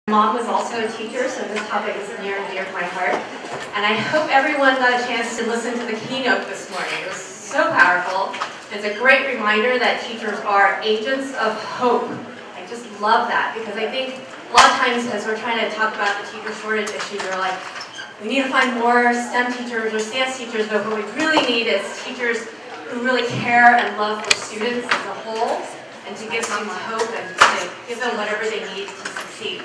Mom was also a teacher, so this topic is near and dear to my heart. And I hope everyone got a chance to listen to the keynote this morning. It was so powerful. It's a great reminder that teachers are agents of hope. I just love that because I think a lot of times as we're trying to talk about the teacher shortage issue, we're like, we need to find more STEM teachers or STANS teachers, but what we really need is teachers who really care and love for students as a whole, and to give students hope and to give them whatever they need to succeed.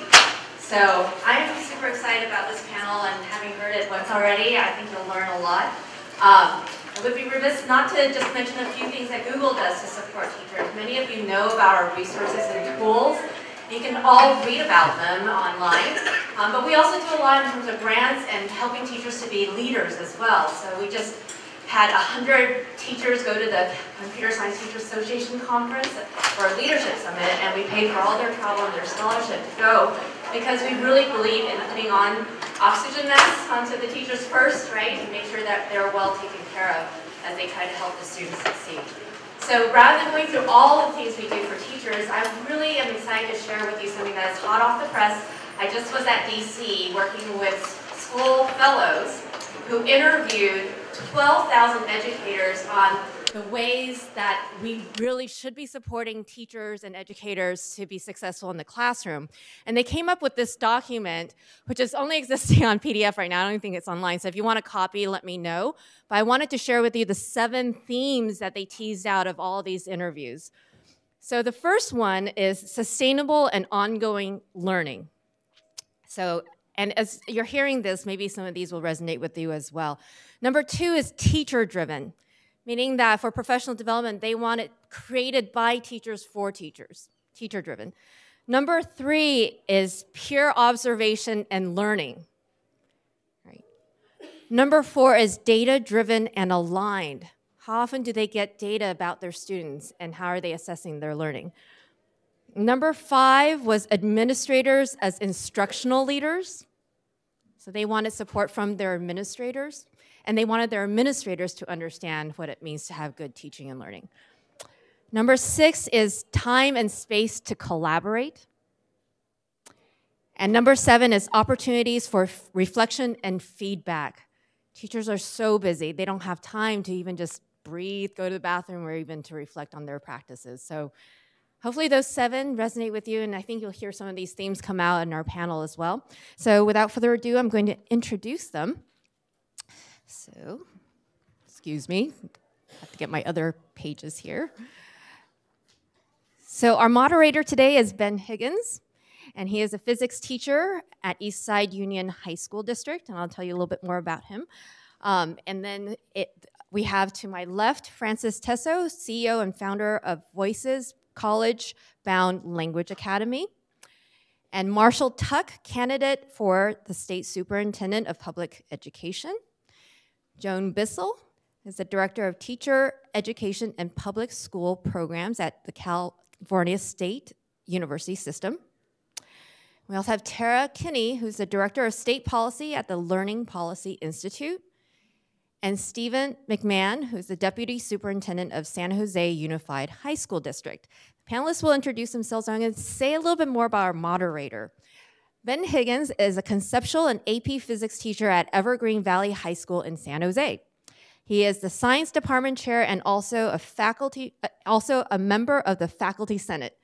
So I'm super excited about this panel, and having heard it once already, I think you'll learn a lot. I would be remiss not to just mention a few things that Google does to support teachers. Many of you know about our resources and tools. You can all read about them online, but we also do a lot in terms of grants and helping teachers to be leaders as well. So we just had 100 teachers go to the Computer Science Teachers Association conference for a leadership summit, and we paid for all their travel and their scholarship to go because we really believe in putting on oxygen masks onto the teachers first, right, and make sure that they're well taken care of as they try to help the students succeed. So rather than going through all the things we do for teachers, I really am excited to share with you something that is hot off the press. I just was at DC working with school fellows who interviewed 12,000 educators on the ways that we really should be supporting teachers and educators to be successful in the classroom. And they came up with this document, which is only existing on PDF right now. I don't even think it's online. So if you want a copy, let me know. But I wanted to share with you the 7 themes that they teased out of all these interviews. So the first one is sustainable and ongoing learning. So, and as you're hearing this, maybe some of these will resonate with you as well. Number 2 is teacher-driven, meaning that for professional development, they want it created by teachers for teachers, teacher-driven. Number 3 is pure observation and learning. Right. Number 4 is data-driven and aligned. How often do they get data about their students, and how are they assessing their learning? Number 5 was administrators as instructional leaders. So they wanted support from their administrators, and they wanted their administrators to understand what it means to have good teaching and learning. Number 6 is time and space to collaborate. And number 7 is opportunities for reflection and feedback. Teachers are so busy, they don't have time to even just breathe, go to the bathroom, or even to reflect on their practices. So hopefully those 7 resonate with you, and I think you'll hear some of these themes come out in our panel as well. So without further ado, I'm going to introduce them. So, excuse me, I have to get my other pages here. So our moderator today is Ben Higgins, and he is a physics teacher at Eastside Union High School District, and I'll tell you a little bit more about him. And then we have to my left, Francis Tesso, CEO and founder of Voices College-Bound Language Academy, and Marshall Tuck, candidate for the State Superintendent of Public Education. Joan Bissell is the Director of Teacher Education and Public School Programs at the California State University System. We also have Tara Kinney, who's the Director of State Policy at the Learning Policy Institute, and Stephen McMahon, who's the Deputy Superintendent of San Jose Unified High School District. The panelists will introduce themselves. I'm going to say a little bit more about our moderator. Ben Higgins is a conceptual and AP physics teacher at Evergreen Valley High School in San Jose. He is the science department chair and also a member of the faculty senate.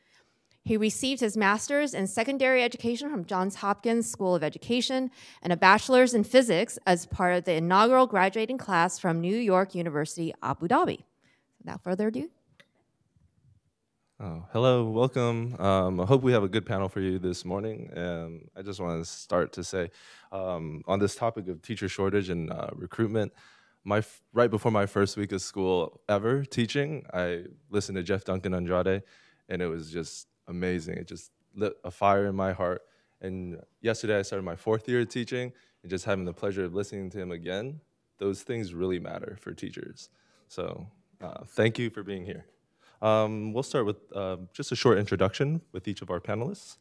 He received his master's in secondary education from Johns Hopkins School of Education and a bachelor's in physics as part of the inaugural graduating class from New York University, Abu Dhabi. Without further ado. Oh, hello, welcome. I hope we have a good panel for you this morning. I just want to start to say, on this topic of teacher shortage and recruitment, right before my first week of school ever teaching, I listened to Jeff Duncan Andrade, and it was just amazing. It just lit a fire in my heart. And yesterday I started my 4th year of teaching, and just having the pleasure of listening to him again, those things really matter for teachers. So thank you for being here. We'll start with just a short introduction with each of our panelists.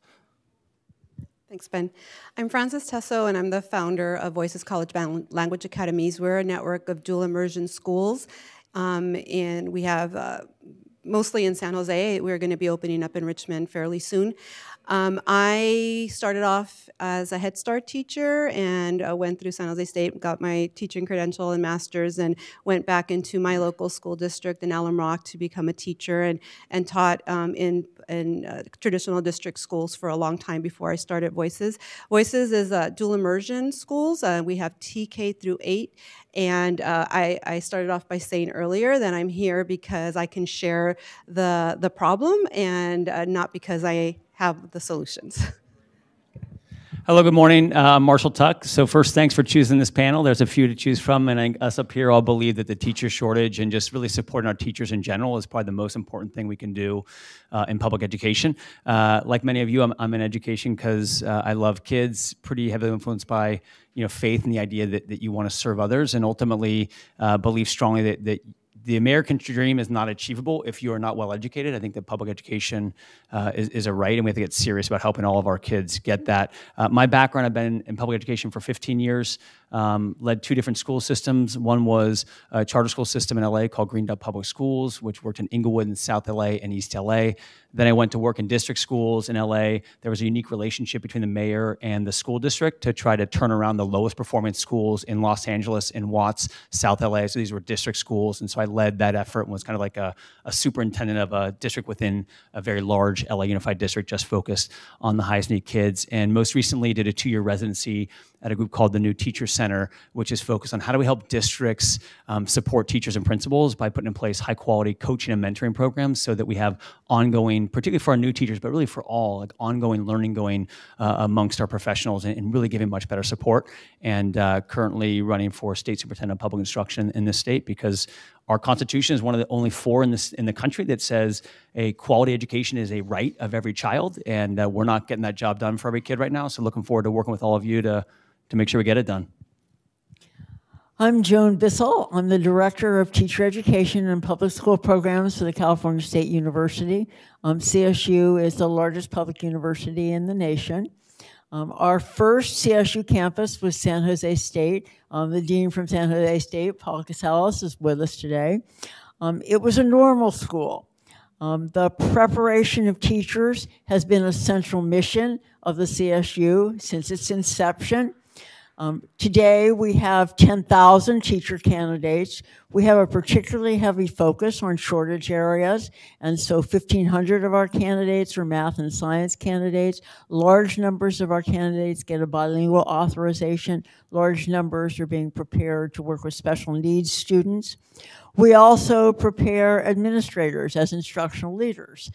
Thanks, Ben. I'm Frances Tesso, and I'm the founder of Voices College-Bound Language Academies. We're a network of dual immersion schools, and we have mostly in San Jose. We're going to be opening up in Richmond fairly soon. I started off as a Head Start teacher and went through San Jose State, got my teaching credential and master's, and went back into my local school district in Alum Rock to become a teacher and taught in traditional district schools for a long time before I started Voices. Voices is dual immersion schools. We have TK through 8. And I started off by saying earlier that I'm here because I can share the problem and not because I have the solutions. Hello, good morning. I'm Marshall Tuck. So first, thanks for choosing this panel. There's a few to choose from, and us up here all believe that the teacher shortage and just really supporting our teachers in general is probably the most important thing we can do in public education. Like many of you, I'm in education because I love kids, pretty heavily influenced by faith and the idea that you want to serve others, and ultimately believe strongly that the American dream is not achievable if you are not well educated. I think that public education is a right, and we have to get serious about helping all of our kids get that. My background, I've been in public education for 15 years, led 2 different school systems. One was a charter school system in LA called Green Dove Public Schools, which worked in Inglewood and South LA and East LA. Then I went to work in district schools in LA. There was a unique relationship between the mayor and the school district to try to turn around the lowest performing schools in Los Angeles, in Watts, South LA. So these were district schools. And so I led that effort and was kind of like a superintendent of a district within a very large LA Unified District just focused on the highest need kids. And most recently did a 2-year residency at a group called the New Teacher Center, which is focused on how do we help districts support teachers and principals by putting in place high quality coaching and mentoring programs so that we have ongoing, particularly for our new teachers, but really for all, like ongoing learning going amongst our professionals and really giving much better support. And currently running for state superintendent of public instruction in this state because our Constitution is one of the only 4 in the country that says a quality education is a right of every child, and we're not getting that job done for every kid right now. So looking forward to working with all of you to make sure we get it done. I'm Joan Bissell. I'm the Director of Teacher Education and Public School Programs for the California State University. CSU is the largest public university in the nation. Our first CSU campus was San Jose State. The dean from San Jose State, Paul Casellas, is with us today. It was a normal school. The preparation of teachers has been a central mission of the CSU since its inception. Today, we have 10,000 teacher candidates. We have a particularly heavy focus on shortage areas, and so 1,500 of our candidates are math and science candidates. Large numbers of our candidates get a bilingual authorization. Large numbers are being prepared to work with special needs students. We also prepare administrators as instructional leaders.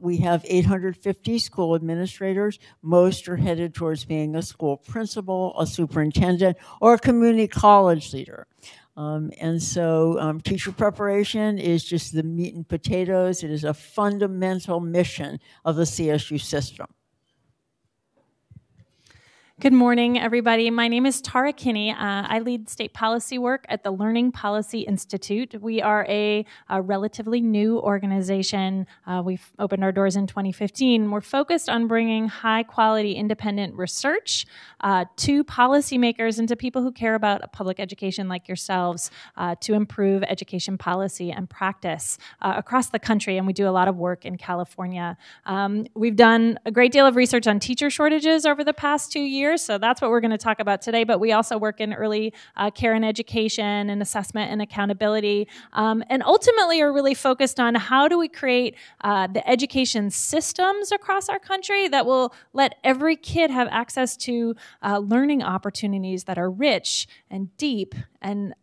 We have 850 school administrators. Most are headed towards being a school principal, a superintendent, or a community college leader. And so teacher preparation is just the meat and potatoes. It is a fundamental mission of the CSU system. Good morning, everybody. My name is Tara Kinney. I lead state policy work at the Learning Policy Institute. We are a relatively new organization. We've opened our doors in 2015. We're focused on bringing high-quality, independent research to policymakers and to people who care about public education like yourselves to improve education policy and practice across the country, and we do a lot of work in California. We've done a great deal of research on teacher shortages over the past 2 years. So that's what we're going to talk about today. But we also work in early care and education and assessment and accountability. And ultimately are really focused on how do we create the education systems across our country that will let every kid have access to learning opportunities that are rich and deep and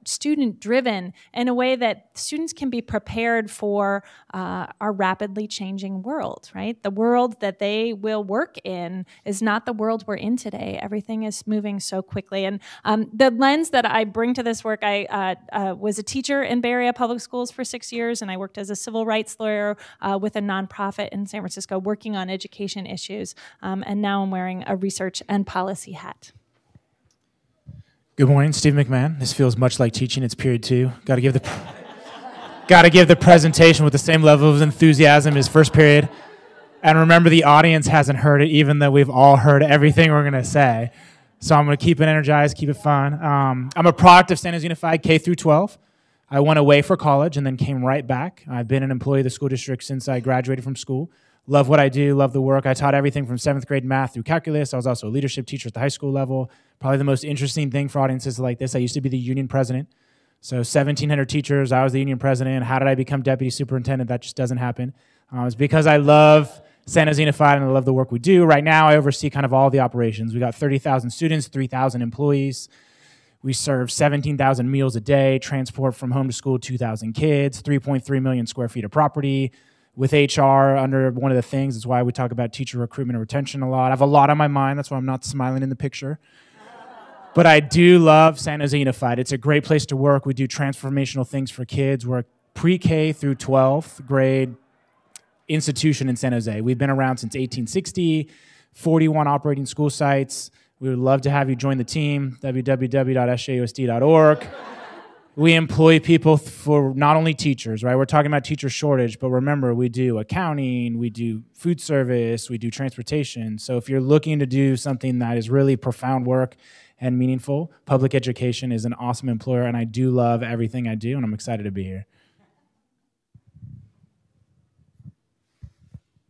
student-driven in a way that students can be prepared for our rapidly changing world, right? The world that they will work in is not the world we're in today. Everything is moving so quickly. And the lens that I bring to this work, I was a teacher in Bay Area public schools for 6 years, and I worked as a civil rights lawyer with a nonprofit in San Francisco working on education issues. And now I'm wearing a research and policy hat. Good morning, Steve McMahon. This feels much like teaching. It's period 2. Got to give the presentation with the same level of enthusiasm as first period. And remember, the audience hasn't heard it, even though we've all heard everything we're going to say. So I'm going to keep it energized, keep it fun. I'm a product of San Jose Unified K through 12. I went away for college and then came right back. I've been an employee of the school district since I graduated from school. Love what I do, love the work. I taught everything from 7th grade math through calculus. I was also a leadership teacher at the high school level. Probably the most interesting thing for audiences like this, I used to be the union president. So 1,700 teachers, I was the union president. How did I become deputy superintendent? That just doesn't happen. It's because I love San Jose Unified and I love the work we do. Right now, I oversee kind of all the operations. We got 30,000 students, 3,000 employees. We serve 17,000 meals a day, transport from home to school 2,000 kids, 3.3 million square feet of property. With HR under one of the things, that's why we talk about teacher recruitment and retention a lot. I have a lot on my mind, that's why I'm not smiling in the picture. But I do love San Jose Unified. It's a great place to work. We do transformational things for kids. We're a pre-K through 12th grade institution in San Jose. We've been around since 1860, 41 operating school sites. We would love to have you join the team, www.sjausd.org. We employ people for not only teachers, right? We're talking about teacher shortage, but remember, we do accounting, we do food service, we do transportation. So if you're looking to do something that is really profound work and meaningful, public education is an awesome employer, and I do love everything I do, and I'm excited to be here.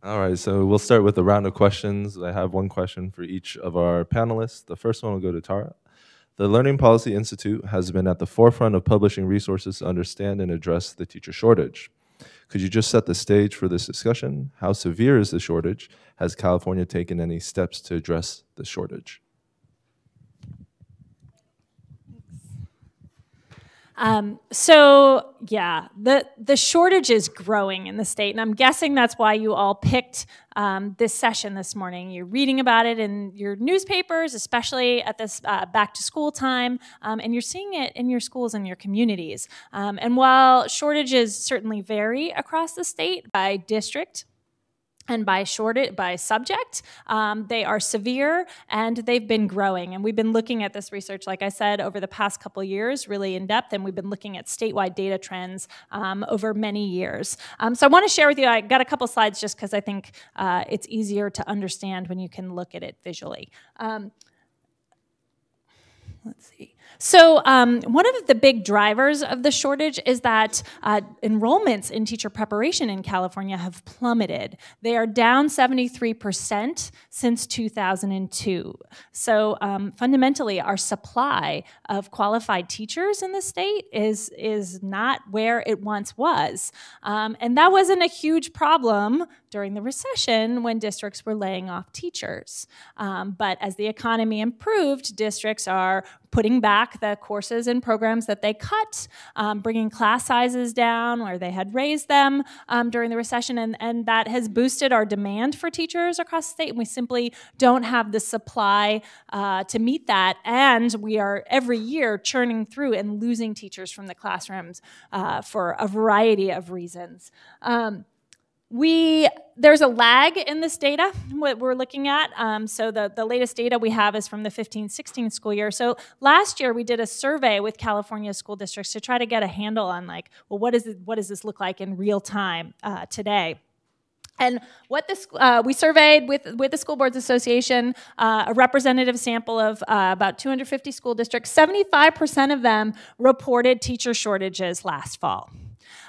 All right, so we'll start with a round of questions. I have one question for each of our panelists. The first one will go to Tara. The Learning Policy Institute has been at the forefront of publishing resources to understand and address the teacher shortage. Could you just set the stage for this discussion? How severe is the shortage? Has California taken any steps to address the shortage? So yeah, the shortage is growing in the state, and I'm guessing that's why you all picked this session this morning. You're reading about it in your newspapers, especially at this back to school time, and you're seeing it in your schools and your communities. And while shortages certainly vary across the state by district, and by subject, they are severe and they've been growing. And we've been looking at this research, like I said, over the past couple of years, really in depth, and we've been looking at statewide data trends over many years. So I want to share with you, I got a couple slides just because I think it's easier to understand when you can look at it visually. Let's see. So one of the big drivers of the shortage is that enrollments in teacher preparation in California have plummeted. They are down 73% since 2002. So fundamentally, our supply of qualified teachers in the state is not where it once was. And that wasn't a huge problem during the recession when districts were laying off teachers. But as the economy improved, districts are putting back the courses and programs that they cut, bringing class sizes down where they had raised them during the recession, and that has boosted our demand for teachers across the state, and we simply don't have the supply to meet that, and we are every year churning through and losing teachers from the classrooms for a variety of reasons. There's a lag in this data, what we're looking at. So the latest data we have is from the 15-16 school year. So last year we did a survey with California school districts to try to get a handle on like, well, what does this look like in real time today? And what this, we surveyed with the School Boards Association, a representative sample of about 250 school districts. 75% of them reported teacher shortages last fall.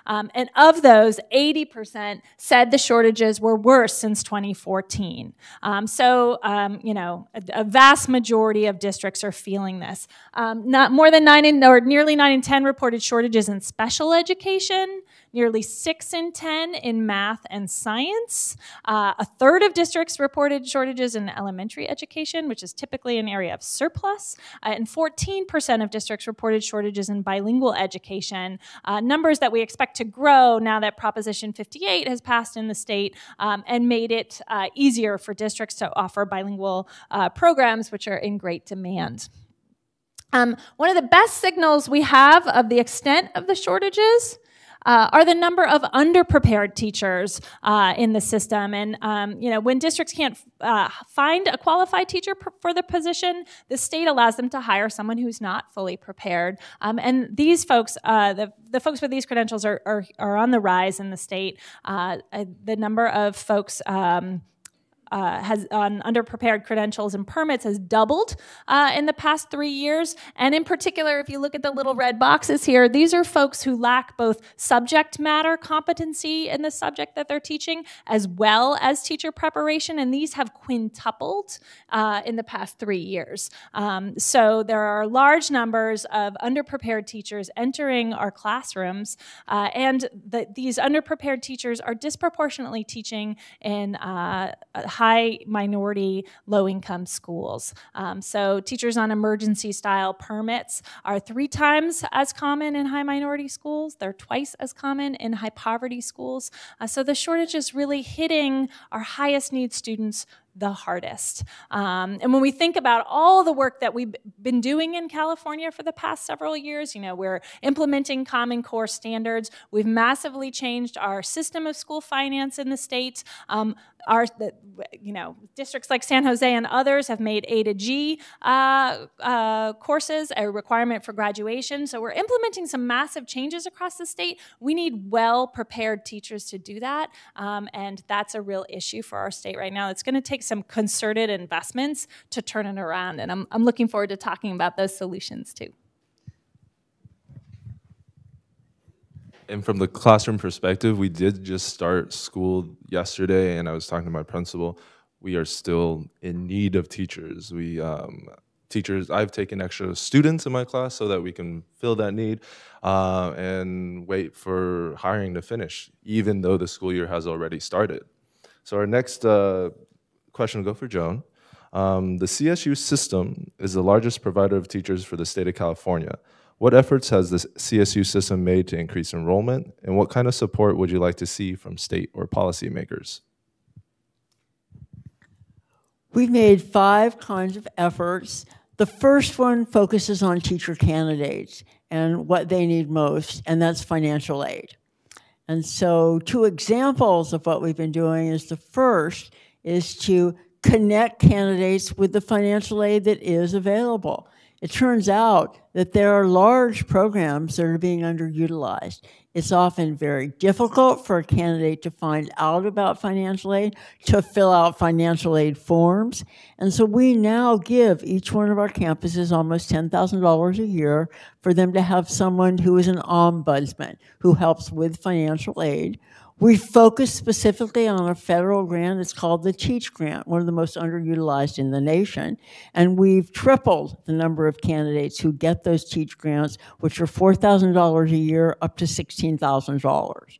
And of those, 80% said the shortages were worse since 2014. You know, a vast majority of districts are feeling this. Not more than nearly 9 in 10 reported shortages in special education. Nearly 6 in 10 in math and science. A third of districts reported shortages in elementary education, which is typically an area of surplus. And 14% of districts reported shortages in bilingual education, numbers that we expect to grow now that Proposition 58 has passed in the state and made it easier for districts to offer bilingual programs, which are in great demand. One of the best signals we have of the extent of the shortages are the number of underprepared teachers in the system. And you know, when districts can't find a qualified teacher for the position, the state allows them to hire someone who's not fully prepared. And these folks, the folks with these credentials are on the rise in the state. The number of folks on underprepared credentials and permits has doubled in the past 3 years. And in particular, if you look at the little red boxes here, these are folks who lack both subject matter competency in the subject that they're teaching, as well as teacher preparation, and these have quintupled in the past 3 years. So there are large numbers of underprepared teachers entering our classrooms, and these underprepared teachers are disproportionately teaching in high minority, low-income schools. So teachers on emergency-style permits are 3 times as common in high minority schools. They're twice as common in high poverty schools. So the shortage is really hitting our highest need students the hardest. And when we think about all the work that we've been doing in California for the past several years, you know, we're implementing Common Core standards. We've massively changed our system of school finance in the state. Districts like San Jose and others have made A to G courses a requirement for graduation. So we're implementing some massive changes across the state. We need well-prepared teachers to do that, and that's a real issue for our state right now. It's going to take some concerted investments to turn it around, and I'm looking forward to talking about those solutions too. And from the classroom perspective, we did just start school yesterday, and I was talking to my principal. We are still in need of teachers. I've taken extra students in my class so that we can fill that need and wait for hiring to finish, even though the school year has already started. So our next question will go for Joan. The CSU system is the largest provider of teachers for the state of California. What efforts has the CSU system made to increase enrollment, and what kind of support would you like to see from state or policymakers? We've made 5 kinds of efforts. The first one focuses on teacher candidates and what they need most, and that's financial aid. And so 2 examples of what we've been doing is the first is to connect candidates with the financial aid that is available. It turns out that there are large programs that are being underutilized. It's often very difficult for a candidate to find out about financial aid, to fill out financial aid forms. And so we now give each one of our campuses almost $10,000 a year for them to have someone who is an ombudsman who helps with financial aid. We focus specifically on a federal grant. It's called the TEACH grant, one of the most underutilized in the nation. And we've tripled the number of candidates who get those TEACH grants, which are $4,000 a year up to $16,000.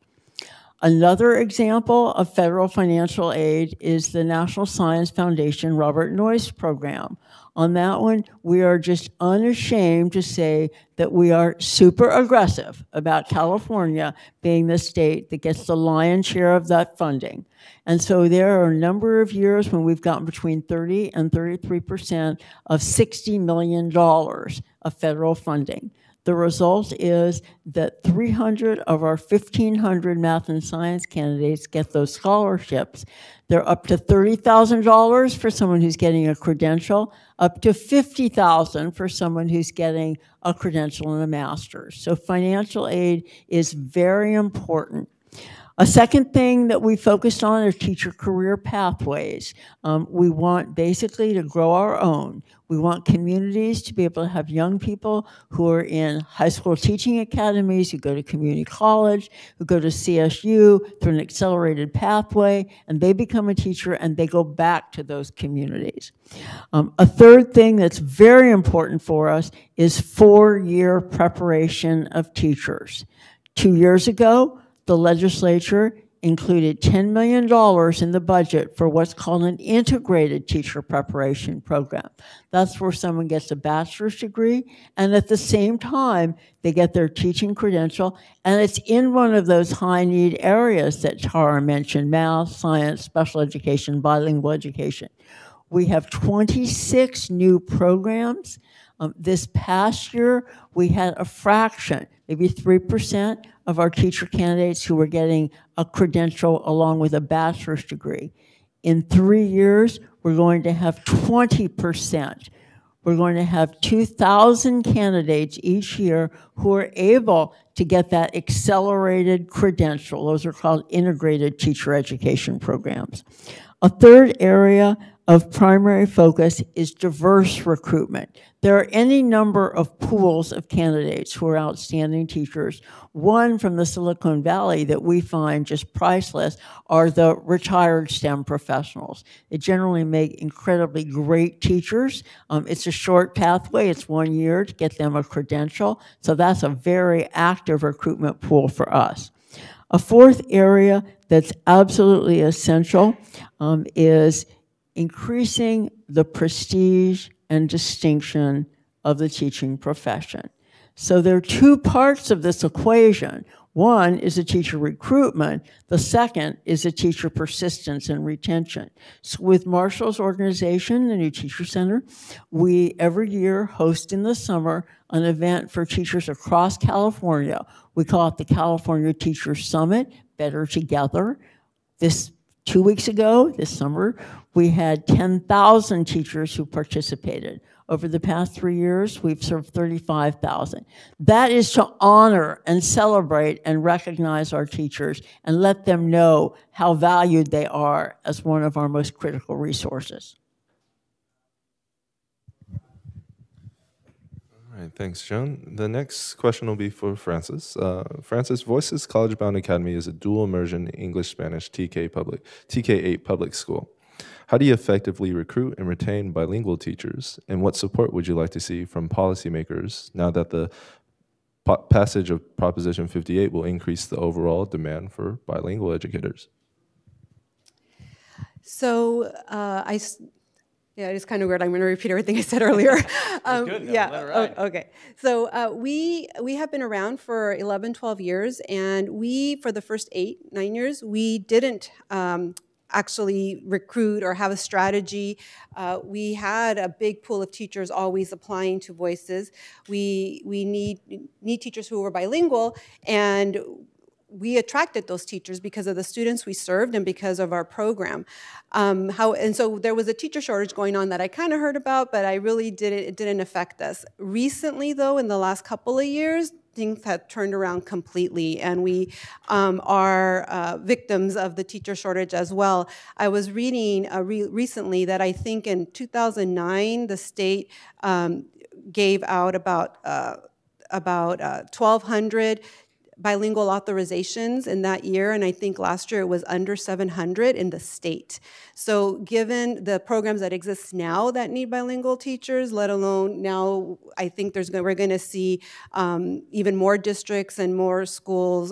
Another example of federal financial aid is the National Science Foundation Robert Noyce program. On that one, we are just unashamed to say that we are super aggressive about California being the state that gets the lion's share of that funding. And so there are a number of years when we've gotten between 30 and 33% of $60 million of federal funding. The result is that 300 of our 1,500 math and science candidates get those scholarships. They're up to $30,000 for someone who's getting a credential, up to $50,000 for someone who's getting a credential and a master's. So financial aid is very important. A second thing that we focused on are teacher career pathways. We want basically to grow our own. We want communities to be able to have young people who are in high school teaching academies, who go to community college, who go to CSU through an accelerated pathway, and they become a teacher and they go back to those communities. A third thing that's very important for us is 4-year preparation of teachers. 2 years ago, the legislature included $10 million in the budget for what's called an integrated teacher preparation program. That's where someone gets a bachelor's degree, and at the same time, they get their teaching credential, and it's in one of those high-need areas that Tara mentioned: math, science, special education, bilingual education. We have 26 new programs. This past year, we had a fraction, maybe 3%, of our teacher candidates who were getting a credential along with a bachelor's degree. In 3 years, we're going to have 20%. We're going to have 2,000 candidates each year who are able to get that accelerated credential. Those are called integrated teacher education programs. A third area of primary focus is diverse recruitment. There are any number of pools of candidates who are outstanding teachers. One from the Silicon Valley that we find just priceless are the retired STEM professionals. They generally make incredibly great teachers. It's a short pathway. It's 1 year to get them a credential. So that's a very active recruitment pool for us. A fourth area that's absolutely essential is increasing the prestige and distinction of the teaching profession. So there are two parts of this equation. One is a teacher recruitment. The second is a teacher persistence and retention. So with Marshall's organization, the New Teacher Center, we every year host in the summer an event for teachers across California. We call it the California Teachers Summit, Better Together. 2 weeks ago, this summer, we had 10,000 teachers who participated. Over the past 3 years, we've served 35,000. That is to honor and celebrate and recognize our teachers and let them know how valued they are as one of our most critical resources. All right, thanks, Joan. The next question will be for Francis. Francis, Voices College Bound Academy is a dual immersion English-Spanish TK8 public school. How do you effectively recruit and retain bilingual teachers, and what support would you like to see from policymakers now that the passage of Proposition 58 will increase the overall demand for bilingual educators? So yeah, it's kind of weird. I'm going to repeat everything I said earlier. Okay. So we have been around for 11, 12 years, and for the first 8, 9 years, we didn't actually recruit or have a strategy. We had a big pool of teachers always applying to Voices. We need teachers who were bilingual, and we attracted those teachers because of the students we served and because of our program. And so there was a teacher shortage going on that I kind of heard about, but it didn't affect us. Recently, though, in the last couple of years, things have turned around completely, and we are victims of the teacher shortage as well. I was reading recently that I think in 2009, the state gave out about 1,200 bilingual authorizations in that year, and I think last year it was under 700 in the state. So given the programs that exist now that need bilingual teachers, let alone now, I think we're going to see even more districts and more schools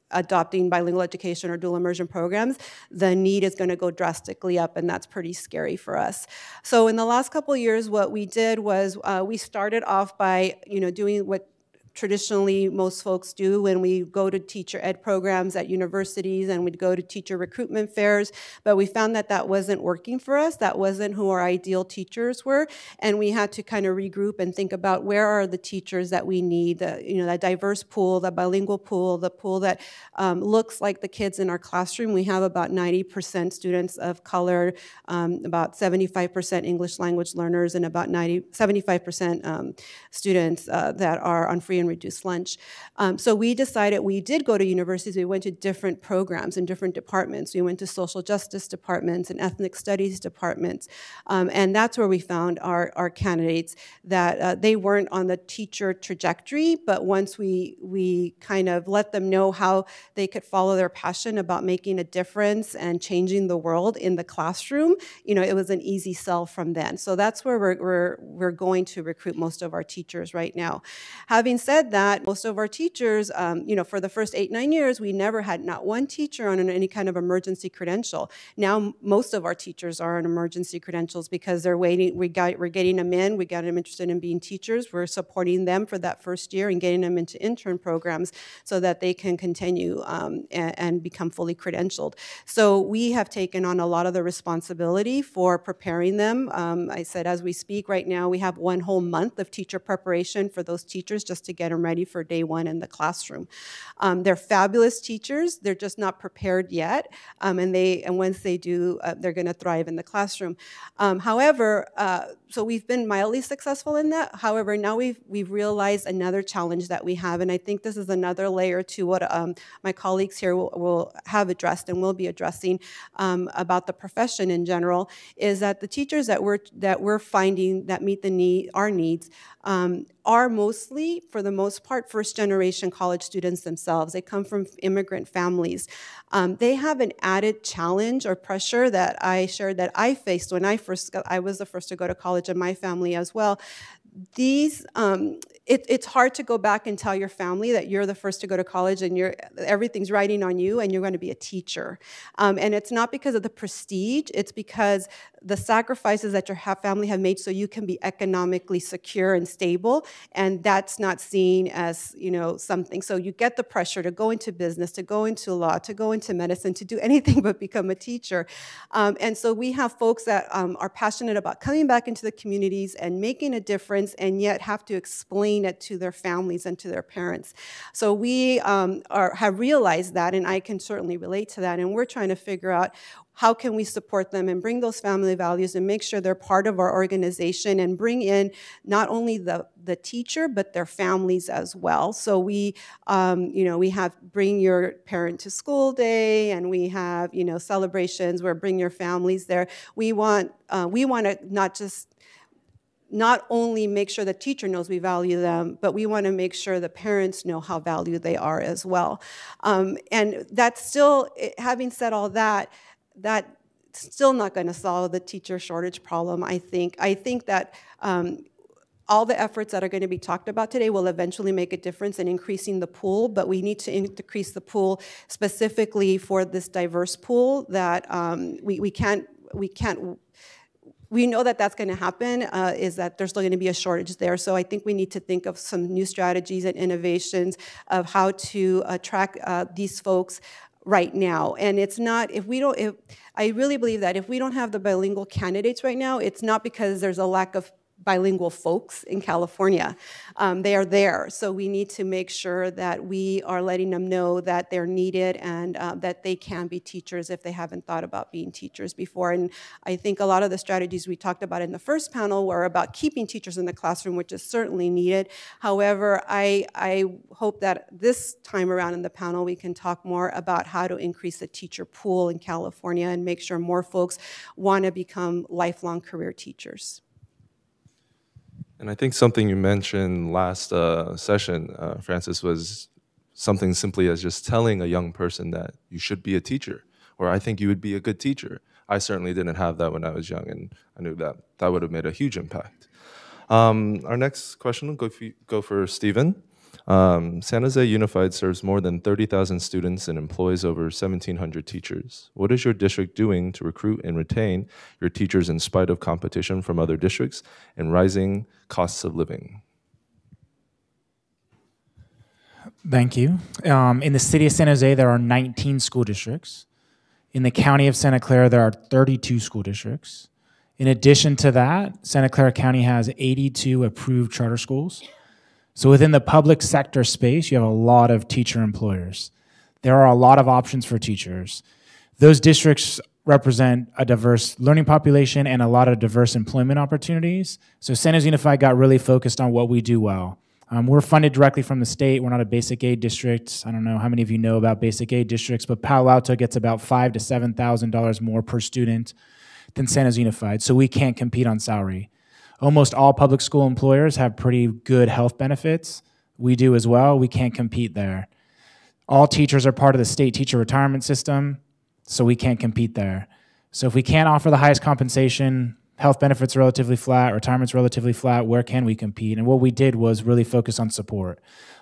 adopting bilingual education or dual immersion programs, the need is going to go drastically up, and that's pretty scary for us. So in the last couple of years, what we did was we started off by doing what traditionally most folks do when we go to teacher ed programs at universities, and we'd go to teacher recruitment fairs, but we found that that wasn't working for us. That wasn't who our ideal teachers were, and we had to kind of regroup and think about where are the teachers that we need, that diverse pool, the bilingual pool, the pool that looks like the kids in our classroom. We have about 90% students of color, about 75% English language learners, and about 75% students that are on free and reduced lunch. So we decided, we did go to universities. We went to different programs in different departments. We went to social justice departments and ethnic studies departments. And that's where we found our candidates, that they weren't on the teacher trajectory, but once we kind of let them know how they could follow their passion about making a difference and changing the world in the classroom, it was an easy sell from then. So that's where we're going to recruit most of our teachers right now. Having said that, most of our teachers, for the first 8, 9 years, we never had not one teacher on any kind of emergency credential. Now, most of our teachers are on emergency credentials because they're waiting. We're getting them in. We got them interested in being teachers. We're supporting them for that first year and getting them into intern programs so that they can continue and become fully credentialed. So we have taken on a lot of the responsibility for preparing them. I said, as we speak right now, we have 1 whole month of teacher preparation for those teachers just to get them ready for day 1 in the classroom. They're fabulous teachers. They're just not prepared yet, and once they do, they're going to thrive in the classroom. However, so we've been mildly successful in that. However, now we've realized another challenge that we have, and I think this is another layer to what my colleagues here will have addressed and will be addressing about the profession in general, is that the teachers that we're finding that meet our needs are mostly, for the most part, first-generation college students themselves. They come from immigrant families. They have an added challenge or pressure that I shared that I faced when I was the first to go to college in my family as well. It's hard to go back and tell your family that you're the first to go to college and everything's riding on you and you're going to be a teacher. And it's not because of the prestige, it's because the sacrifices that your family have made so you can be economically secure and stable, and that's not seen as, something. So you get the pressure to go into business, to go into law, to go into medicine, to do anything but become a teacher. And so we have folks that are passionate about coming back into the communities and making a difference, and yet have to explain it to their families and to their parents. So we have realized that, and I can certainly relate to that, and we're trying to figure out how can we support them and bring those family values and make sure they're part of our organization and bring in not only the teacher, but their families as well. So we have Bring Your Parent to School Day, and we have, celebrations where bring your families there. We want to not only make sure the teacher knows we value them, but we want to make sure the parents know how valued they are as well. And that's still, having said all that, that's still not going to solve the teacher shortage problem, I think. I think that all the efforts that are going to be talked about today will eventually make a difference in increasing the pool, but we need to increase the pool specifically for this diverse pool that we know that that's going to happen, is that there's still going to be a shortage there. So I think we need to think of some new strategies and innovations of how to attract these folks right now. And it's not, I really believe that if we don't have the bilingual candidates right now, it's not because there's a lack of bilingual folks in California. They are there. So we need to make sure that we are letting them know that they're needed and that they can be teachers if they haven't thought about being teachers before. And I think a lot of the strategies we talked about in the first panel were about keeping teachers in the classroom, which is certainly needed. However, I hope that this time around in the panel we can talk more about how to increase the teacher pool in California and make sure more folks want to become lifelong career teachers. And I think something you mentioned last session, Francis, was something simply as just telling a young person that you should be a teacher, or I think you would be a good teacher. I certainly didn't have that when I was young, and I knew that that would have made a huge impact. Our next question will go for Stephen. San Jose Unified serves more than 30,000 students and employs over 1,700 teachers. What is your district doing to recruit and retain your teachers in spite of competition from other districts and rising costs of living? Thank you. In the city of San Jose, there are 19 school districts. In the county of Santa Clara, there are 32 school districts. In addition to that, Santa Clara County has 82 approved charter schools. So within the public sector space, you have a lot of teacher employers. There are a lot of options for teachers. Those districts represent a diverse learning population and a lot of diverse employment opportunities. So San Jose Unified got really focused on what we do well. We're funded directly from the state. We're not a basic aid district. I don't know how many of you know about basic aid districts, but Palo Alto gets about $5,000 to $7,000 more per student than San Jose Unified, so we can't compete on salary. Almost all public school employers have pretty good health benefits. We do as well. We can't compete there. All teachers are part of the state teacher retirement system, so we can't compete there. So if we can't offer the highest compensation, health benefits are relatively flat, retirement's relatively flat, where can we compete? And what we did was really focus on support.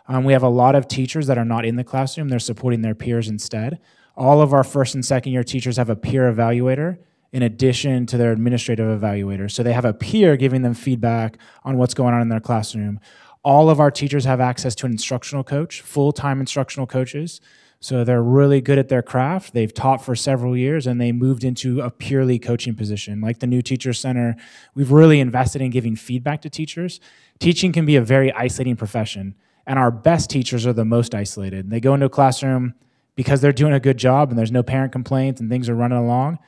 We have a lot of teachers that are not in the classroom. They're supporting their peers instead. All of our first and second year teachers have a peer evaluator in addition to their administrative evaluator. So they have a peer giving them feedback on what's going on in their classroom. All of our teachers have access to an instructional coach, full-time instructional coaches. So they're really good at their craft. They've taught for several years, and they moved into a purely coaching position. Like the new Teacher Center, we've really invested in giving feedback to teachers. Teaching can be a very isolating profession, and our best teachers are the most isolated. They go into a classroom because they're doing a good job and there's no parent complaints and things are running along.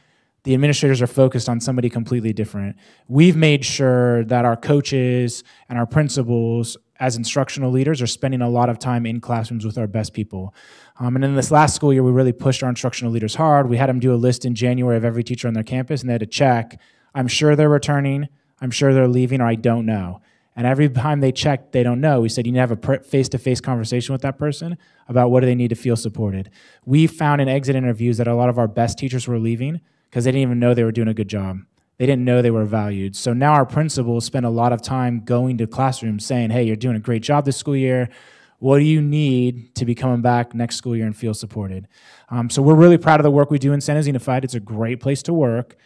The administrators are focused on somebody completely different. We've made sure that our coaches and our principals as instructional leaders are spending a lot of time in classrooms with our best people. And in this last school year, we really pushed our instructional leaders hard. We had them do a list in January of every teacher on their campus, and they had to check, I'm sure they're returning, I'm sure they're leaving, or I don't know. And every time they checked, they don't know, we said, you need to have a face-to-face conversation with that person about what do they need to feel supported. We found in exit interviews that a lot of our best teachers were leaving because they didn't even know they were doing a good job. They didn't know they were valued. So now our principals spend a lot of time going to classrooms saying, hey, you're doing a great job this school year. What do you need to be coming back next school year and feel supported? So we're really proud of the work we do in San Jose Unified. It's a great place to work.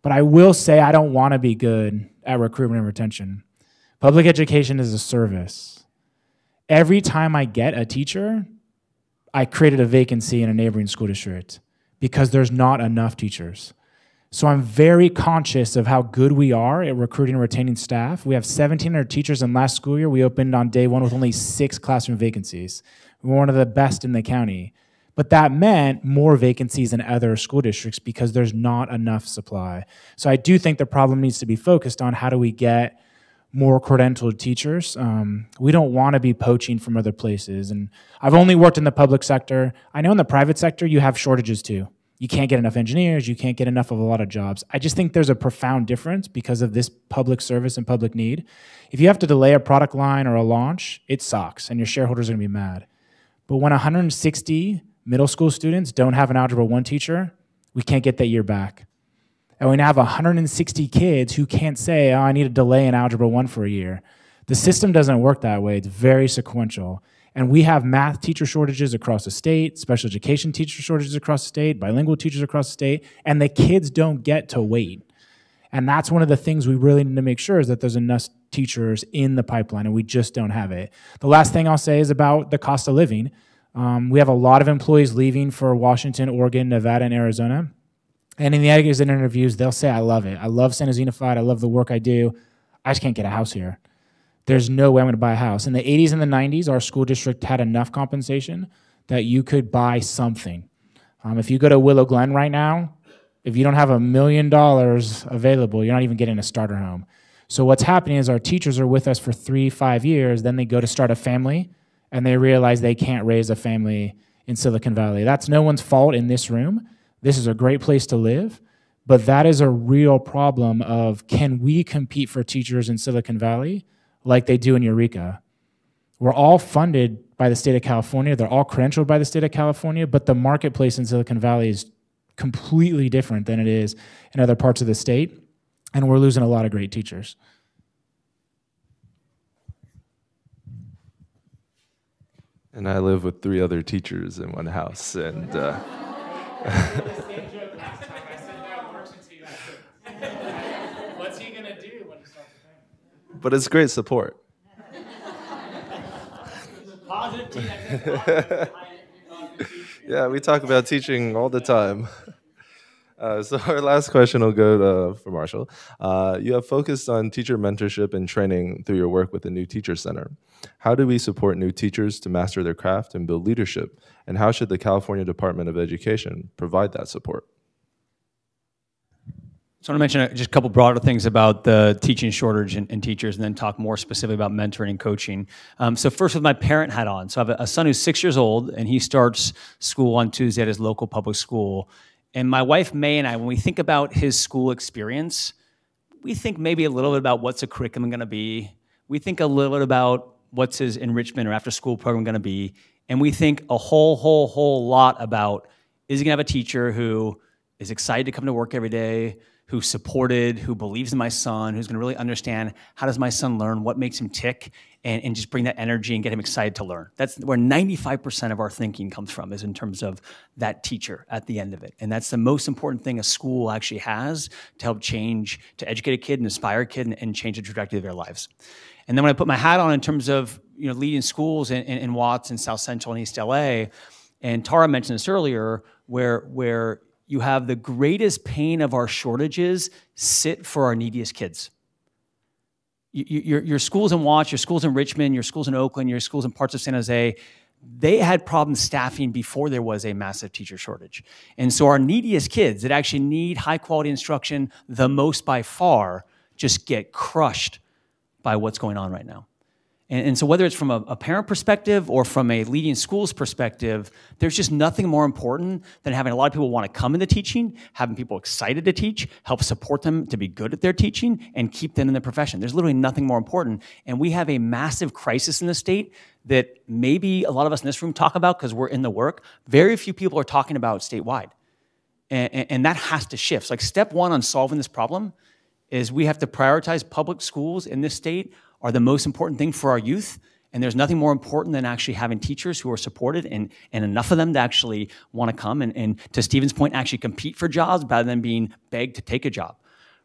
But I will say I don't want to be good at recruitment and retention. Public education is a service. Every time I get a teacher, I created a vacancy in a neighboring school district because there's not enough teachers. So I'm very conscious of how good we are at recruiting and retaining staff. We have 1,700 teachers, and last school year we opened on day one with only 6 classroom vacancies. We're one of the best in the county. But that meant more vacancies in other school districts because there's not enough supply. So I do think the problem needs to be focused on how do we get more credentialed teachers. We don't want to be poaching from other places. And I've only worked in the public sector. I know in the private sector you have shortages too. You can't get enough engineers, you can't get enough of a lot of jobs. I just think there's a profound difference because of this public service and public need. If you have to delay a product line or a launch, it sucks and your shareholders are gonna be mad. But when 160 middle school students don't have an Algebra 1 teacher, we can't get that year back. And we now have 160 kids who can't say, oh, I need a delay in Algebra 1 for a year. The system doesn't work that way, it's very sequential. And we have math teacher shortages across the state, special education teacher shortages across the state, bilingual teachers across the state, and the kids don't get to wait. And that's one of the things we really need to make sure is that there's enough teachers in the pipeline, and we just don't have it. The last thing I'll say is about the cost of living. We have a lot of employees leaving for Washington, Oregon, Nevada, and Arizona. And in the exit interviews, they'll say, I love it. I love San Jose Unified. I love the work I do. I just can't get a house here. There's no way I'm going to buy a house. In the 80s and the 90s, our school district had enough compensation that you could buy something. If you go to Willow Glen right now, if you don't have $1 million available, you're not even getting a starter home. So what's happening is our teachers are with us for 3-5 years, then they go to start a family, and they realize they can't raise a family in Silicon Valley. That's no one's fault in this room. This is a great place to live, but that is a real problem of can we compete for teachers in Silicon Valley like they do in Eureka? We're all funded by the state of California. They're all credentialed by the state of California, but the marketplace in Silicon Valley is completely different than it is in other parts of the state, and we're losing a lot of great teachers. And I live with 3 other teachers in one house, and what's he gonna do when he starts the family? but it's great support. Yeah, we talk about teaching all the time. So our last question will go for Marshall. You have focused on teacher mentorship and training through your work with the New Teacher Center. How do we support new teachers to master their craft and build leadership? And how should the California Department of Education provide that support? So I want to mention just a couple broader things about the teaching shortage in teachers and then talk more specifically about mentoring and coaching. So first with my parent hat on. So I have a son who's 6 years old and he starts school on Tuesday at his local public school. And my wife May and I, when we think about his school experience, we think maybe a little bit about what's the curriculum going to be. We think a little bit about what's his enrichment or after school program going to be. And we think a whole lot about, is he going to have a teacher who is excited to come to work every day, who's supported, who believes in my son, who's gonna really understand how does my son learn, what makes him tick, and just bring that energy and get him excited to learn. That's where 95% of our thinking comes from, is in terms of that teacher at the end of it. And that's the most important thing a school actually has to help change, to educate a kid and inspire a kid and change the trajectory of their lives. And then when I put my hat on in terms of leading schools in Watts and South Central and East LA, and Tara mentioned this earlier, where you have the greatest pain of our shortages sit for our neediest kids. Your schools in Watts, your schools in Richmond, your schools in Oakland, your schools in parts of San Jose, they had problems staffing before there was a massive teacher shortage. And so our neediest kids that actually need high quality instruction the most by far just get crushed by what's going on right now. And so whether it's from a parent perspective or from a leading schools perspective, there's just nothing more important than having a lot of people want to come into teaching, having people excited to teach, help support them to be good at their teaching, and keep them in the profession. There's literally nothing more important. And we have a massive crisis in the state that maybe a lot of us in this room talk about because we're in the work. Very few people are talking about statewide. And that has to shift. So like step one on solving this problem is we have to prioritize public schools in this state are the most important thing for our youth, and there's nothing more important than actually having teachers who are supported and enough of them to actually want to come and to Stephen's point, actually compete for jobs rather than being begged to take a job,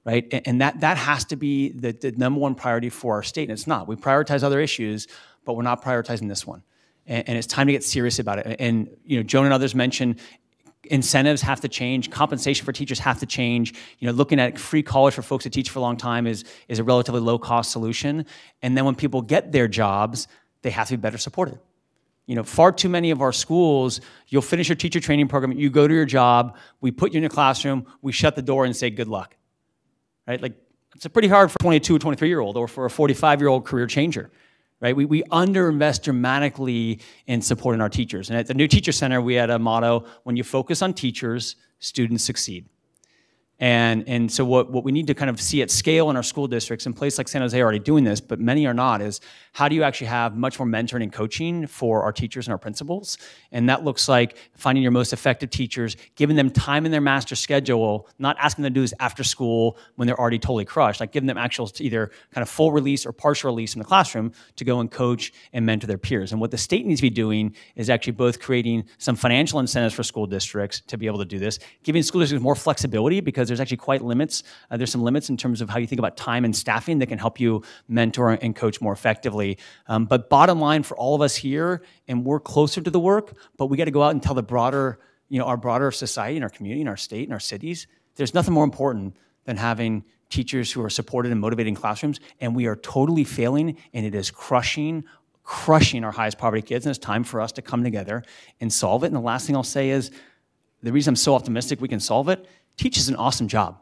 right? And that has to be the number one priority for our state, and it's not. We prioritize other issues, but we're not prioritizing this one. And it's time to get serious about it. And Joan and others mentioned incentives have to change, compensation for teachers have to change. Looking at free college for folks that teach for a long time is a relatively low-cost solution. And then when people get their jobs, they have to be better supported. Far too many of our schools, you'll finish your teacher training program, you go to your job, we put you in a classroom, we shut the door and say good luck, right? Like, it's pretty hard for a 22 or 23-year-old or for a 45-year-old career changer. Right? We underinvest dramatically in supporting our teachers. And at the New Teacher Center, we had a motto, when you focus on teachers, students succeed. And so what we need to kind of see at scale in our school districts, and places like San Jose are already doing this, but many are not, is how do you actually have much more mentoring and coaching for our teachers and our principals? And that looks like finding your most effective teachers, giving them time in their master schedule, not asking them to do this after school when they're already totally crushed, like giving them actual either kind of full release or partial release in the classroom to go and coach and mentor their peers. And what the state needs to be doing is actually both creating some financial incentives for school districts to be able to do this, giving school districts more flexibility because there's actually quite limits. There's some limits in terms of how you think about time and staffing that can help you mentor and coach more effectively. But bottom line for all of us here, and we're closer to the work, but we got to go out and tell the broader, our broader society and our community and our state and our cities, there's nothing more important than having teachers who are supported and motivated in classrooms, and we are totally failing, and it is crushing our highest poverty kids, and it's time for us to come together and solve it. And the last thing I'll say is, the reason I'm so optimistic we can solve it, teach is an awesome job.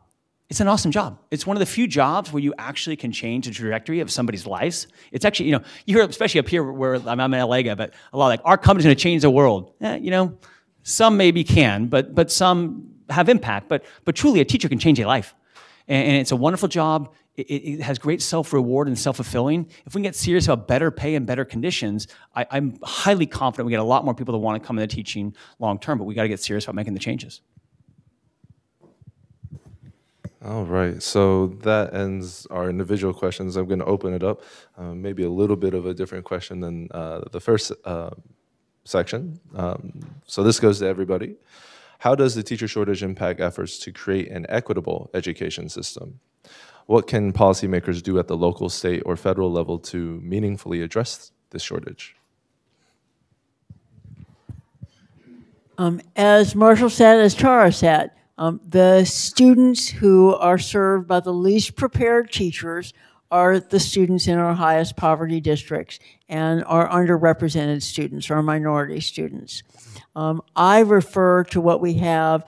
It's an awesome job. It's one of the few jobs where you actually can change the trajectory of somebody's lives. It's actually, you hear, especially up here where I'm an LA guy, but a lot like, our company's gonna change the world. Some maybe can, but some have impact. But truly, a teacher can change a life. And it's a wonderful job. It has great self-reward and self-fulfilling. If we can get serious about better pay and better conditions, I'm highly confident we get a lot more people that want to come into teaching long-term, but we got to get serious about making the changes. All right, so that ends our individual questions. I'm going to open it up, maybe a little bit of a different question than the first section. So this goes to everybody. How does the teacher shortage impact efforts to create an equitable education system? What can policymakers do at the local, state, or federal level to meaningfully address this shortage? As Marshall said, as Tara said, the students who are served by the least prepared teachers are the students in our highest poverty districts and our underrepresented students, our minority students. I refer to what we have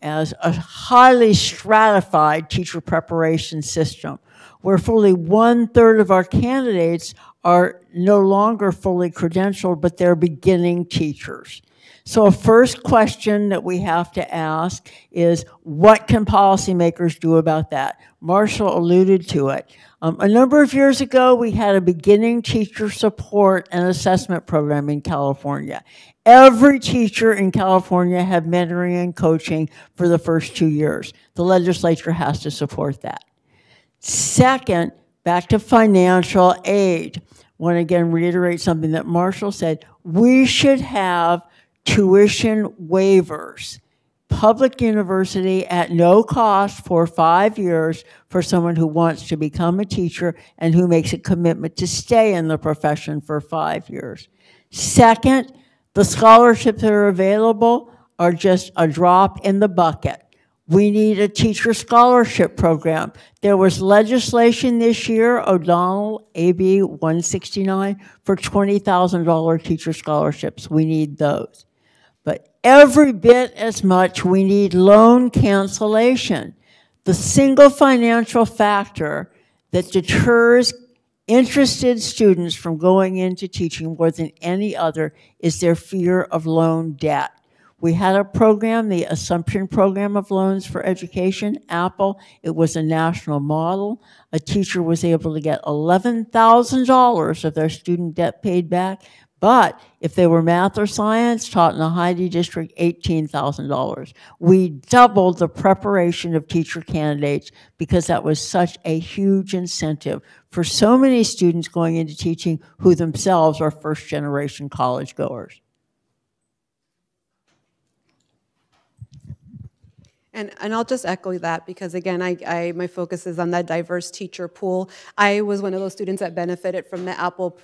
as a highly stratified teacher preparation system, where fully 1/3 of our candidates are no longer fully credentialed, but they're beginning teachers. So a first question that we have to ask is, what can policymakers do about that? Marshall alluded to it. A number of years ago, we had a beginning teacher support and assessment program in California. Every teacher in California had mentoring and coaching for the first 2 years. The legislature has to support that. Second, back to financial aid. I want to again reiterate something that Marshall said. We should have tuition waivers. Public university at no cost for 5 years for someone who wants to become a teacher and who makes a commitment to stay in the profession for 5 years. Second, the scholarships that are available are just a drop in the bucket. We need a teacher scholarship program. There was legislation this year, O'Donnell, AB 169, for $20,000 teacher scholarships. We need those. But every bit as much, we need loan cancellation. The single financial factor that deters interested students from going into teaching more than any other is their fear of loan debt. We had a program, the Assumption Program of Loans for Education, Apple. It was a national model. A teacher was able to get $11,000 of their student debt paid back, but if they were math or science, taught in a Heidi district, $18,000. We doubled the preparation of teacher candidates because that was such a huge incentive for so many students going into teaching who themselves are first-generation college goers. And I'll just echo that because, again, my focus is on that diverse teacher pool. I was one of those students that benefited from the Apple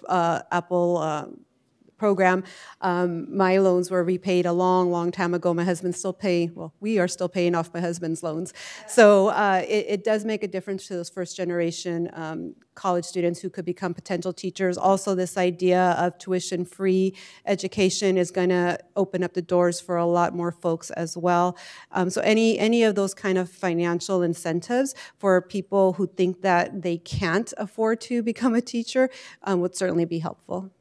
program. My loans were repaid a long time ago. My husband's still paying, well, we are still paying off my husband's loans. So it does make a difference to those first-generation college students who could become potential teachers. Also, this idea of tuition-free education is going to open up the doors for a lot more folks as well. So any of those kind of financial incentives for people who think that they can't afford to become a teacher would certainly be helpful.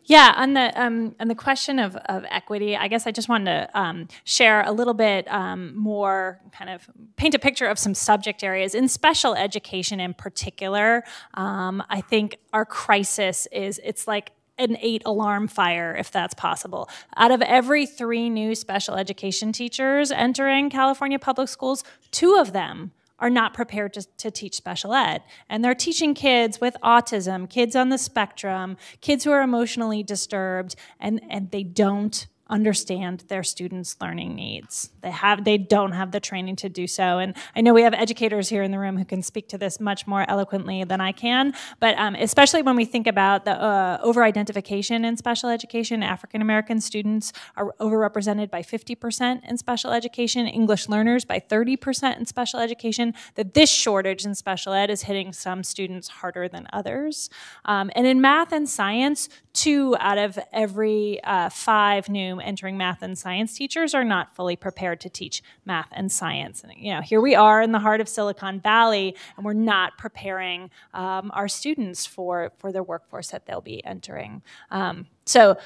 Yeah, on the question of equity, I guess I just wanted to share a little bit more, kind of paint a picture of some subject areas. In special education in particular, I think our crisis it's like an 8-alarm fire, if that's possible. Out of every 3 new special education teachers entering California public schools, 2 of them are not prepared to teach special ed. And they're teaching kids with autism, kids on the spectrum, kids who are emotionally disturbed, and they don't understand their students' learning needs. They don't have the training to do so. And I know we have educators here in the room who can speak to this much more eloquently than I can, but especially when we think about the over-identification in special education, African-American students are overrepresented by 50% in special education, English learners by 30% in special education, that this shortage in special ed is hitting some students harder than others. And in math and science, 2 out of every 5 new entering math and science teachers are not fully prepared to teach math and science. And here we are in the heart of Silicon Valley, and we're not preparing our students for the workforce that they'll be entering. So,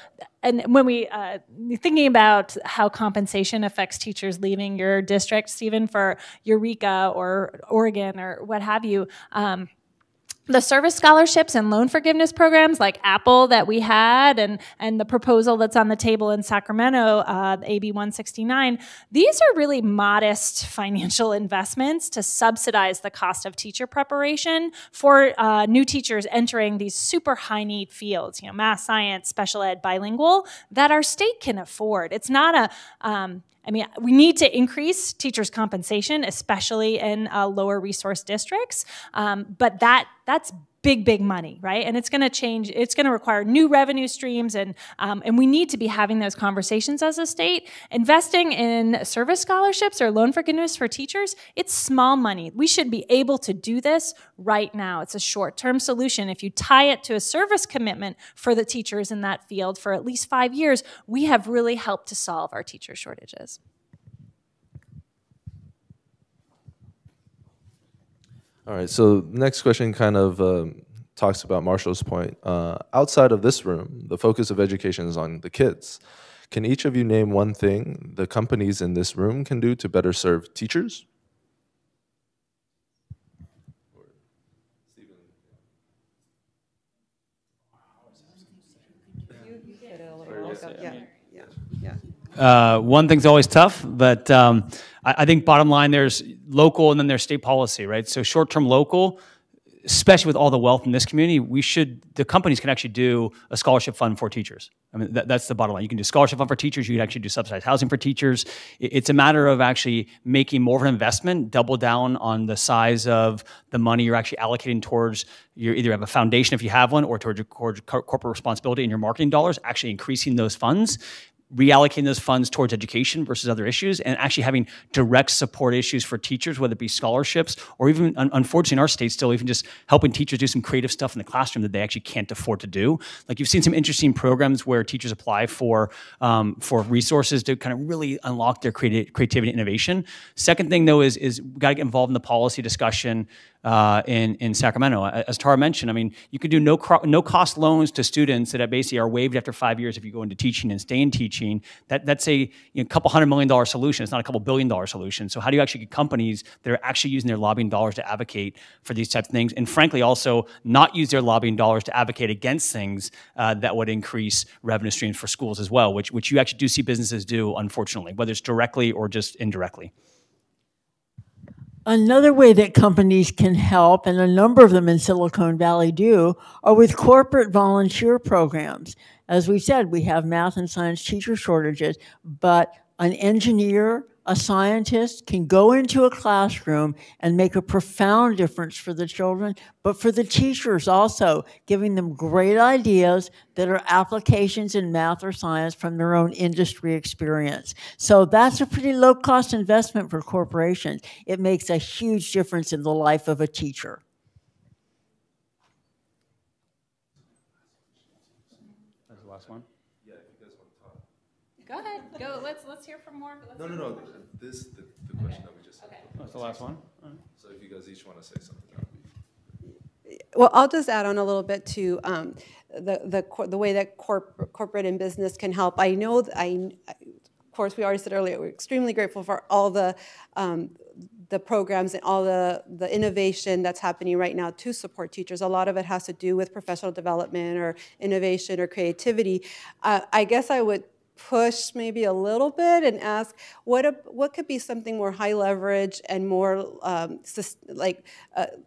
and when we thinking about how compensation affects teachers leaving your district, Stephen, for Eureka or Oregon or what have you, the service scholarships and loan forgiveness programs like Apple that we had and the proposal that's on the table in Sacramento, AB 169, these are really modest financial investments to subsidize the cost of teacher preparation for new teachers entering these super high-need fields, math, science, special ed, bilingual, that our state can afford. It's not we need to increase teachers' compensation, especially in lower resource districts, but that's big money, right? And it's going to change. It's going to require new revenue streams, and we need to be having those conversations as a state. Investing in service scholarships or loan forgiveness for teachers, it's small money. We should be able to do this right now. It's a short-term solution. If you tie it to a service commitment for the teachers in that field for at least 5 years, we have really helped to solve our teacher shortages. All right, so next question kind of talks about Marshall's point. Outside of this room, the focus of education is on the kids. Can each of you name one thing the companies in this room can do to better serve teachers? One thing's always tough, but I think bottom line, there's local and then there's state policy, right? So short-term local, especially with all the wealth in this community, the companies can actually do a scholarship fund for teachers. I mean, that's the bottom line. You can do scholarship fund for teachers. You can actually do subsidized housing for teachers. It's a matter of actually making more of an investment, double down on the size of the money you're actually allocating towards you either have a foundation if you have one or towards your corporate responsibility and your marketing dollars, actually increasing those funds. reallocating those funds towards education versus other issues, and actually having direct support issues for teachers, whether it be scholarships or even, unfortunately in our state still, even just helping teachers do some creative stuff in the classroom that they actually can't afford to do. Like you've seen some interesting programs where teachers apply for resources to kind of really unlock their creativity and innovation. Second thing though is we got to get involved in the policy discussion in Sacramento. As Tara mentioned, I mean, you could do no cost loans to students that basically are waived after 5 years if you go into teaching and stay in teaching. That's a couple $100 million solution. It's not a couple $1 billion solution. So how do you actually get companies that are actually using their lobbying dollars to advocate for these types of things, and frankly also not use their lobbying dollars to advocate against things that would increase revenue streams for schools as well, which you actually do see businesses do, unfortunately, whether it's directly or just indirectly. Another way that companies can help, and a number of them in Silicon Valley do, are with corporate volunteer programs. As we said, we have math and science teacher shortages, but an engineer, a scientist can go into a classroom and make a profound difference for the children, but for the teachers also, giving them great ideas that are applications in math or science from their own industry experience. So that's a pretty low-cost investment for corporations. It makes a huge difference in the life of a teacher. That's the last one. Go ahead. Go. Let's hear from more. No. The question that we just had. Okay. That's the last one. So if you guys each want to say something, that would be. Well, I'll just add on a little bit to the way that corporate and business can help. I know, of course, we already said earlier, we're extremely grateful for all the programs and all the innovation that's happening right now to support teachers. A lot of it has to do with professional development or innovation or creativity. I guess I would push maybe a little bit and ask what could be something more high leverage and more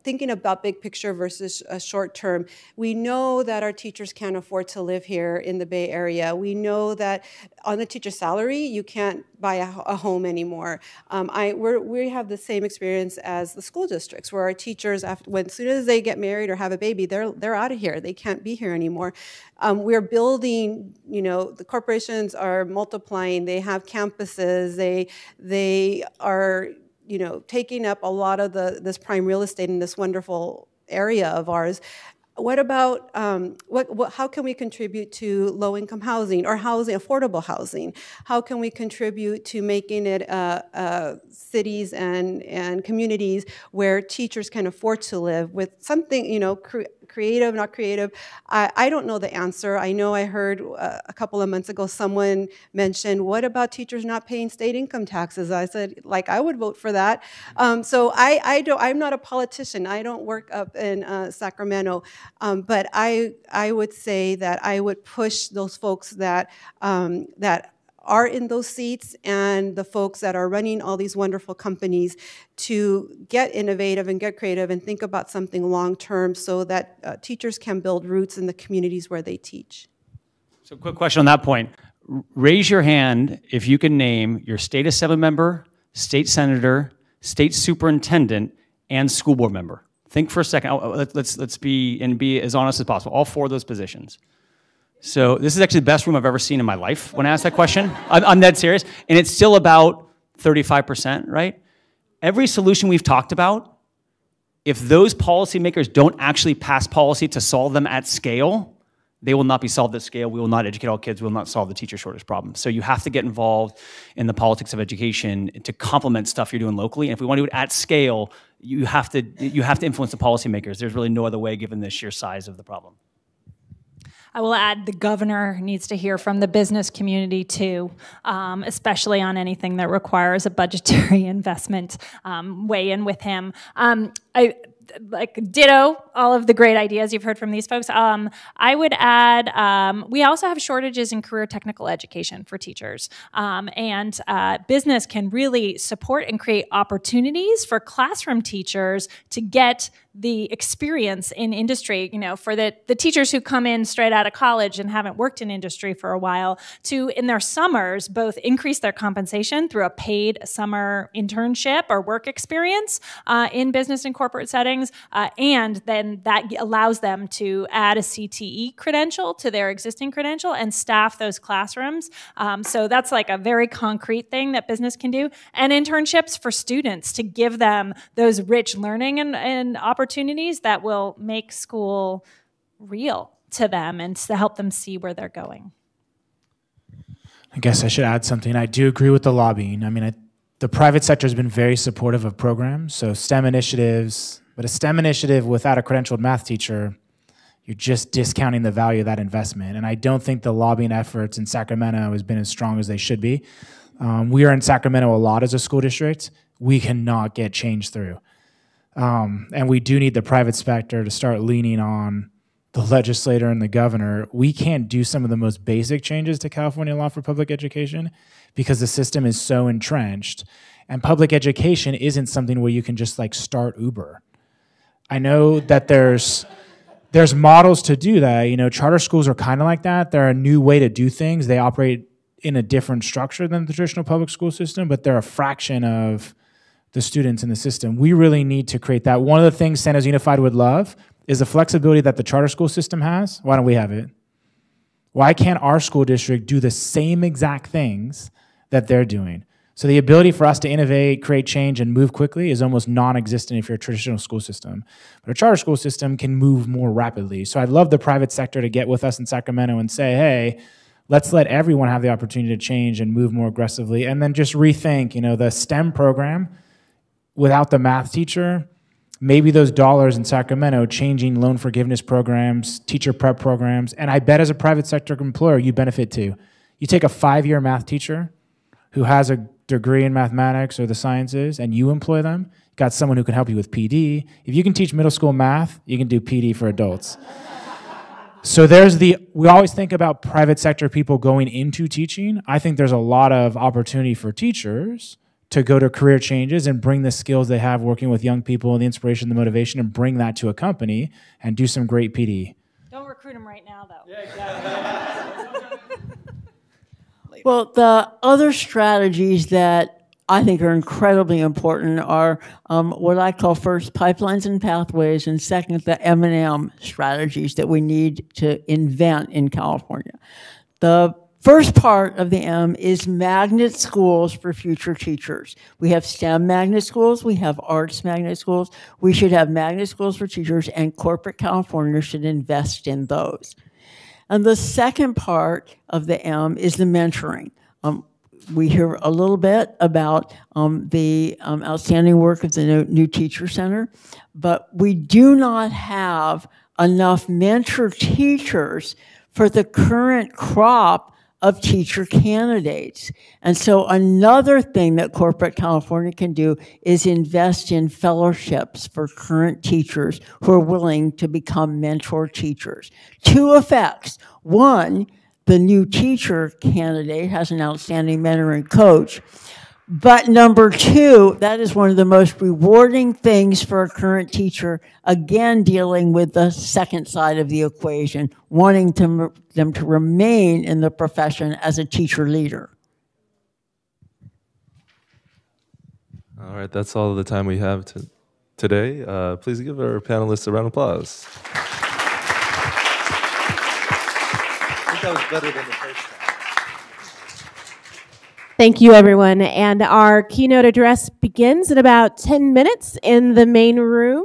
thinking about big picture versus short term. We know that our teachers can't afford to live here in the Bay Area. We know that on the teacher salary you can't buy a home anymore. We have the same experience as the school districts, where our teachers, as soon as they get married or have a baby, they're out of here. They can't be here anymore. We're building, the corporations are multiplying. They have campuses. They are, taking up a lot of this prime real estate in this wonderful area of ours. What about how can we contribute to low-income housing or affordable housing? How can we contribute to making it cities and communities where teachers can afford to live with something, creative, not creative? I don't know the answer. I know I heard a couple of months ago someone mentioned, what about teachers not paying state income taxes? I said, I would vote for that. So I'm not a politician. I don't work up in Sacramento. But I would say that I would push those folks that are in those seats and the folks that are running all these wonderful companies to get innovative and get creative and think about something long-term so that teachers can build roots in the communities where they teach. So quick question on that point. Raise your hand if you can name your state assembly member, state senator, state superintendent, and school board member. Think for a second. Let's be as honest as possible. All four of those positions. So this is actually the best room I've ever seen in my life when I asked that question. I'm dead serious. And it's still about 35%, right? Every solution we've talked about, if those policymakers don't actually pass policy to solve them at scale, they will not be solved at scale. We will not educate all kids. We will not solve the teacher shortage problem. So you have to get involved in the politics of education to complement stuff you're doing locally. And if we want to do it at scale, you have to influence the policymakers. There's really no other way given the sheer size of the problem. I will add the governor needs to hear from the business community too, especially on anything that requires a budgetary investment. Weigh in with him. Ditto all of the great ideas you've heard from these folks. I would add, we also have shortages in career technical education for teachers. And business can really support and create opportunities for classroom teachers to get the experience in industry, for the teachers who come in straight out of college and haven't worked in industry for a while, to, in their summers, both increase their compensation through a paid summer internship or work experience in business and corporate settings, and then that allows them to add a CTE credential to their existing credential and staff those classrooms. So that's like a very concrete thing that business can do. And internships for students to give them those rich learning and opportunities that will make school real to them and to help them see where they're going. I guess I should add something. I do agree with the lobbying. I mean, the private sector has been very supportive of programs, so STEM initiatives, but a STEM initiative without a credentialed math teacher, you're just discounting the value of that investment. And I don't think the lobbying efforts in Sacramento has been as strong as they should be. We are in Sacramento a lot as a school district. We cannot get change through. And we do need the private sector to start leaning on the legislator and the governor. We can't do some of the most basic changes to California law for public education because the system is so entrenched. And public education isn't something where you can just like start Uber. I know that there's models to do that. Charter schools are kind of like that. They're a new way to do things. They operate in a different structure than the traditional public school system, but they're a fraction of the students in the system. We really need to create that. One of the things San Jose Unified would love is the flexibility that the charter school system has. Why don't we have it? Why can't our school district do the same exact things that they're doing? So the ability for us to innovate, create change, and move quickly is almost non-existent if you're a traditional school system. But a charter school system can move more rapidly. So I'd love the private sector to get with us in Sacramento and say, hey, let's let everyone have the opportunity to change and move more aggressively, and then just rethink, the STEM program without the math teacher, maybe those dollars in Sacramento changing loan forgiveness programs, teacher prep programs, and I bet as a private sector employer, you benefit too. You take a 5-year math teacher who has a degree in mathematics or the sciences, and you employ them, you got someone who can help you with PD. If you can teach middle school math, you can do PD for adults. So we always think about private sector people going into teaching. I think there's a lot of opportunity for teachers to go to career changes and bring the skills they have working with young people and the inspiration, the motivation, and bring that to a company and do some great PD. Don't recruit them right now, though. Yeah, exactly. Well, the other strategies that I think are incredibly important are what I call first pipelines and pathways, and second the M&M strategies that we need to invent in California. The first part of the M is magnet schools for future teachers. We have STEM magnet schools, we have arts magnet schools. We should have magnet schools for teachers, and corporate California should invest in those. And the second part of the M is the mentoring. We hear a little bit about the outstanding work of the New Teacher Center, but we do not have enough mentor teachers for the current crop of teacher candidates. And so another thing that corporate California can do is invest in fellowships for current teachers who are willing to become mentor teachers. 2 effects. One, the new teacher candidate has an outstanding mentoring coach. But number 2, that is one of the most rewarding things for a current teacher, again, dealing with the second side of the equation, wanting them to remain in the profession as a teacher leader. All right, that's all the time we have today. Please give our panelists a round of applause. I think that was better than the first time. Thank you, everyone. And our keynote address begins in about 10 minutes in the main room.